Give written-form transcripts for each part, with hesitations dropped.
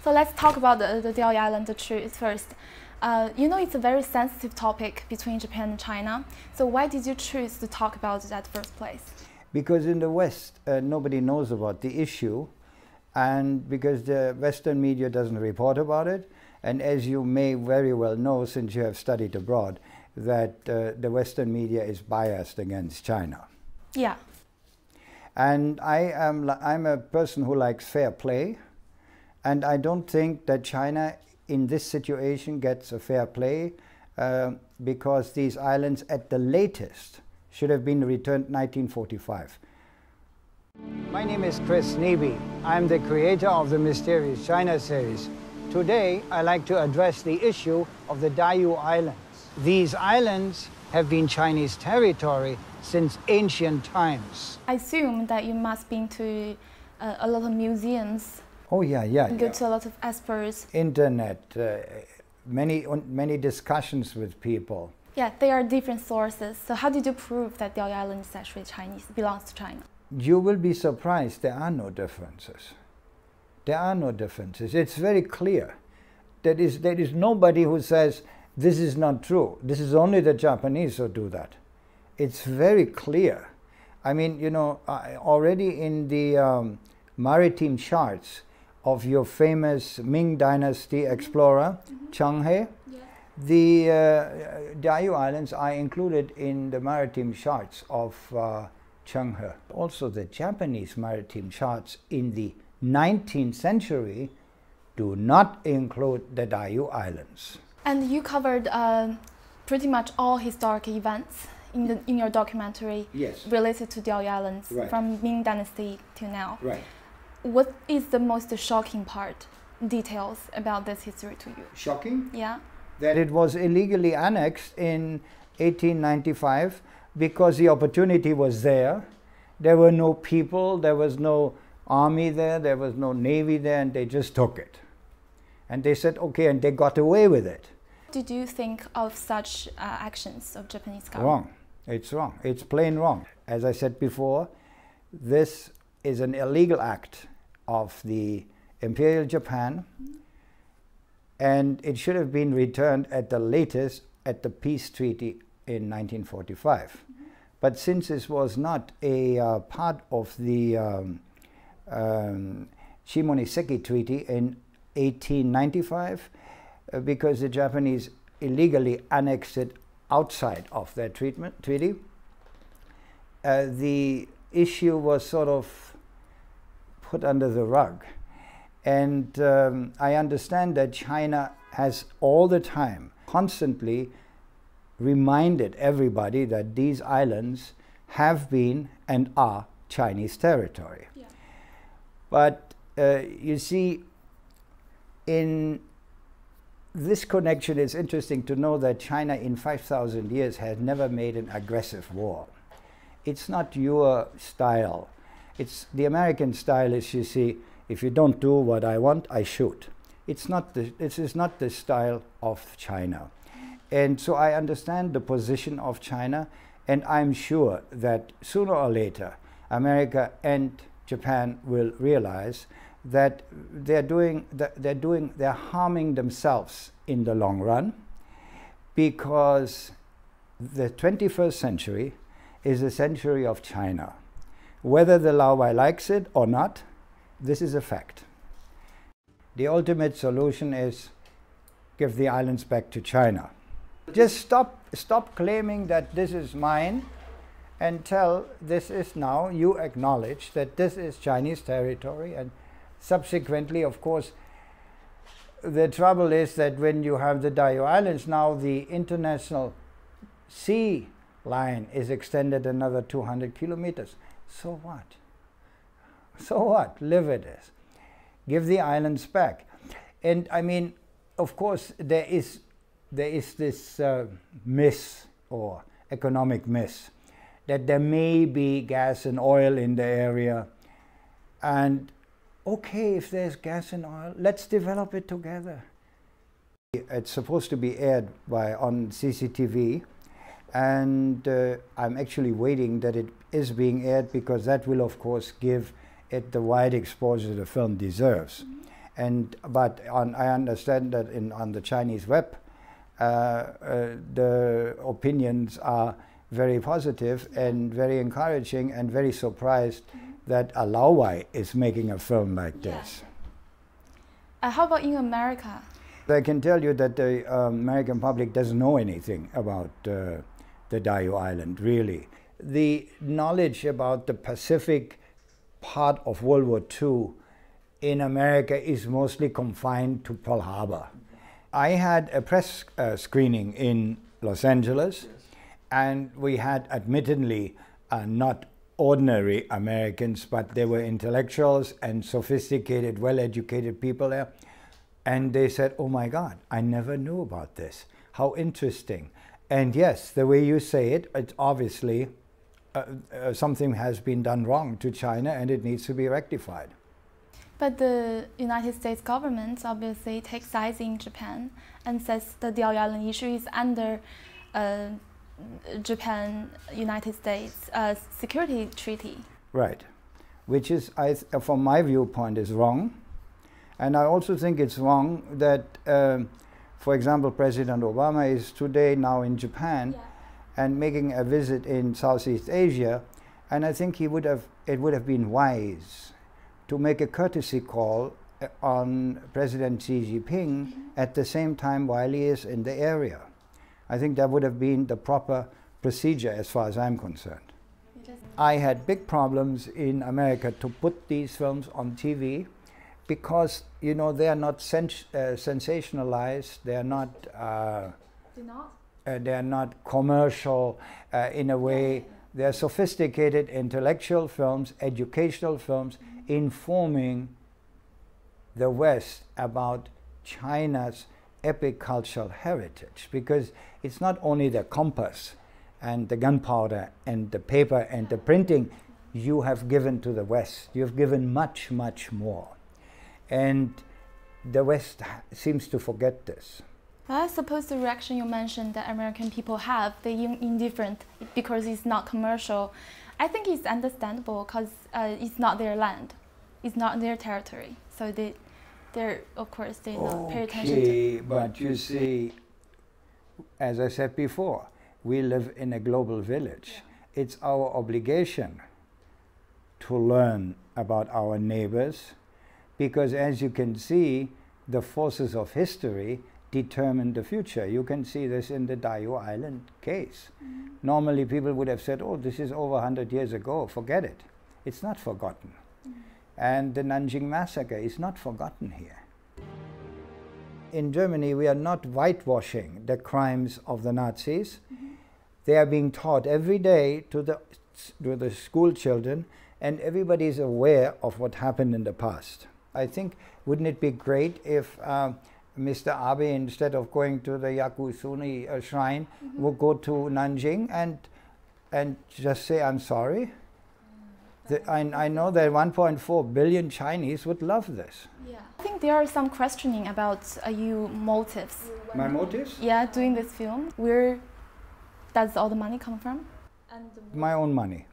So let's talk about the Diaoyu Island truce first. You know, it's a very sensitive topic between Japan and China. So why did you choose to talk about it at first place? Because in the West, nobody knows about the issue, and because the Western media doesn't report about it. And as you may very well know, since you have studied abroad, that the Western media is biased against China. Yeah. And I'm a person who likes fair play, and I don't think that China in this situation gets a fair play because these islands at the latest should have been returned 1945. My name is Chris Nebe. I'm the creator of the Mysterious China series. Today, I like to address the issue of the Diaoyu Islands. These islands have been Chinese territory since ancient times. I assume that you must been to a lot of museums. Oh yeah. Go to a lot of experts. Internet, many discussions with people. Yeah, there are different sources. So how did you prove that Diaoyu Island is actually Chinese, belongs to China? You will be surprised, there are no differences. There are no differences. It's very clear. There is nobody who says, this is not true. This is only the Japanese who do that. It's very clear. I mean, you know, already in the maritime charts of your famous Ming Dynasty explorer, Cheng He, the Diaoyu Islands are included in the maritime charts of Cheng He. Also, the Japanese maritime charts in the 19th century do not include the Diaoyu Islands. And you covered pretty much all historic events in your documentary related to Diaoyu Islands from Ming Dynasty to now. Right. What is the most shocking part, details about this history to you? Shocking? Yeah. That it was illegally annexed in 1895 because the opportunity was there. There were no people, there was no army there was no navy there, and they just took it. And they said, okay, and they got away with it. Did you think of such actions of Japanese government? Wrong. It's wrong. It's plain wrong. As I said before, this is an illegal act of the Imperial Japan, and it should have been returned at the latest at the peace treaty in 1945. But since this was not a part of the Shimonoseki Treaty in 1895, because the Japanese illegally annexed it outside of their treaty, the issue was sort of put under the rug. And I understand that China has all the time constantly reminded everybody that these islands have been and are Chinese territory. Yeah. But you see, in this connection, it's interesting to know that China in 5,000 years has never made an aggressive war. It's not your style. It's the American style is, you see, if you don't do what I want, I shoot. This is not the style of China. And so I understand the position of China, and I'm sure that sooner or later, America and Japan will realize that they're harming themselves in the long run, because the 21st century is a century of China. Whether the Laowai likes it or not, this is a fact. The ultimate solution is give the islands back to China. Just stop claiming that this is mine, and tell this is now, you acknowledge that this is Chinese territory. And subsequently, of course, the trouble is that when you have the Diaoyu Islands, now the international sea line is extended another 200 kilometers. So what? So what? Live with this. Give the islands back. And I mean, of course, there is this myth or economic myth that there may be gas and oil in the area. And okay, if there's gas and oil, let's develop it together. It's supposed to be aired on CCTV, and I'm actually waiting that it is being aired, because that will of course give it the wide exposure the film deserves. But I understand that on the Chinese web, the opinions are very positive and very encouraging, and very surprised that a Laowai is making a film like this. How about in America? I can tell you that the American public doesn't know anything about the Diaoyu Island, really. The knowledge about the Pacific part of World War II in America is mostly confined to Pearl Harbor. I had a press screening in Los Angeles, and we had admittedly not ordinary Americans, but they were intellectuals and sophisticated, well-educated people there. And they said, "Oh my God, I never knew about this. How interesting." And yes, the way you say it, it's obviously something has been done wrong to China, and it needs to be rectified. But the United States government obviously takes sides in Japan and says the Diaoyu Island issue is under Japan-United States security treaty. Right, which is, from my viewpoint, is wrong. And I also think it's wrong that, for example, President Obama is today now in Japan and making a visit in Southeast Asia, and I think it would have been wise to make a courtesy call on President Xi Jinping at the same time while he is in the area. I think that would have been the proper procedure as far as I'm concerned. I had big problems in America to put these films on TV because, you know, they are not sensationalized, they are not, they are not commercial in a way. They are sophisticated intellectual films, educational films, informing the West about China's epic cultural heritage, because it's not only the compass and the gunpowder and the paper and the printing you have given to the West. You have given much, much more. And the West seems to forget this. I suppose the reaction you mentioned that American people have, they're indifferent because it's not commercial. I think it's understandable because it's not their land, it's not their territory. So they're of course, they not pay attention to. Okay, but you see, as I said before, we live in a global village. It's our obligation to learn about our neighbors, because as you can see, the forces of history determine the future. You can see this in the Diaoyu Island case. Normally people would have said, "Oh, this is over 100 years ago, forget it." It's not forgotten. And the Nanjing massacre is not forgotten here. In Germany, we are not whitewashing the crimes of the Nazis. They are being taught every day to the school children, and everybody is aware of what happened in the past. I think, wouldn't it be great if Mr. Abe, instead of going to the Yakusuni shrine, would go to Nanjing and just say, "I'm sorry"? I know that 1.4 billion Chinese would love this. Yeah. I think there are some questioning about your motives. My motives? Yeah, doing this film. Where does all the money come from? My own money.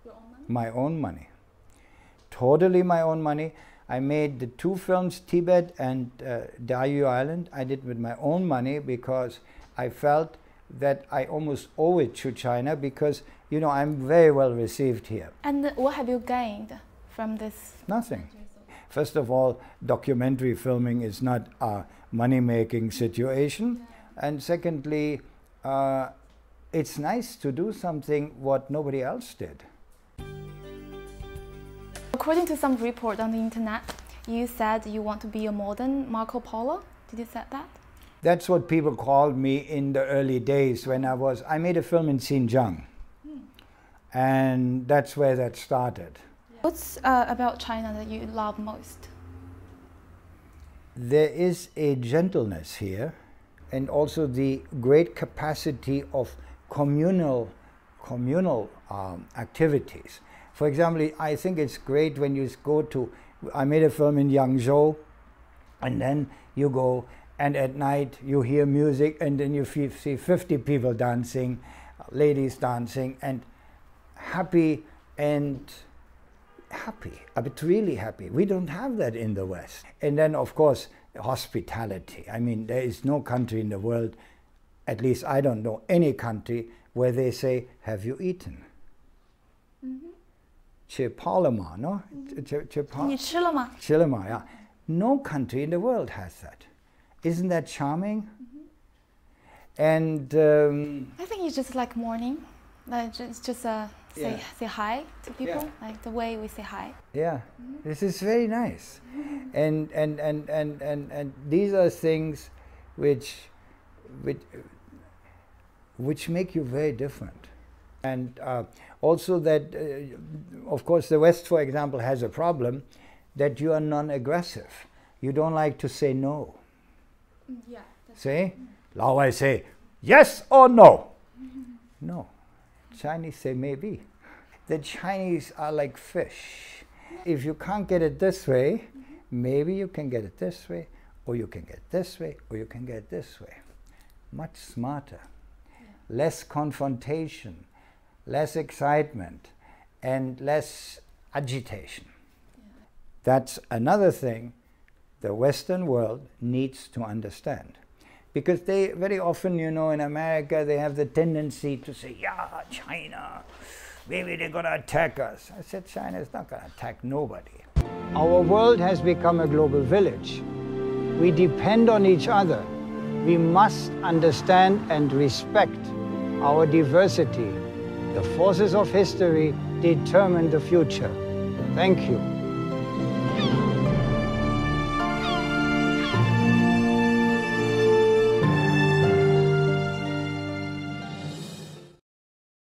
Your own money? My own money. Totally my own money. I made the two films, Tibet and Diaoyu Island. I did with my own money because I felt that I almost owe it to China, because, you know, I'm very well received here. And what have you gained from this? Nothing. First of all, documentary filming is not a money-making situation. And secondly, it's nice to do something what nobody else did. According to some report on the internet, you said you want to be a modern Marco Polo. Did you say that? That's what people called me in the early days when I made a film in Xinjiang. And that's where that started. What's about China that you love most? There is a gentleness here, and also the great capacity of communal activities. For example, I think it's great when you go to, I made a film in Yangzhou, and then you go, and at night you hear music, and then you see 50 people dancing, ladies dancing, and happy and happy, a bit really happy. We don't have that in the West. And then, of course, hospitality. I mean, there is no country in the world, at least I don't know any country, where they say, have you eaten? Che palama, no? Chilama, yeah. No country in the world has that. Isn't that charming? And I think it's just like morning. It's just say hi to people, like the way we say hi. Yeah, this is very nice. And these are things which make you very different. And also that, of course, the West, for example, has a problem that you are non-aggressive. You don't like to say no. Yeah. Say, Lao say, yes or no? No. Chinese say maybe. The Chinese are like fish. If you can't get it this way, maybe you can get it this way, or you can get it this way, or you can get it this way. Much smarter. Less confrontation, less excitement, and less agitation. That's another thing the Western world needs to understand. Because they very often, you know, in America, they have the tendency to say, yeah, China, maybe they're going to attack us. I said, China is not going to attack nobody. Our world has become a global village. We depend on each other. We must understand and respect our diversity. The forces of history determine the future. Thank you.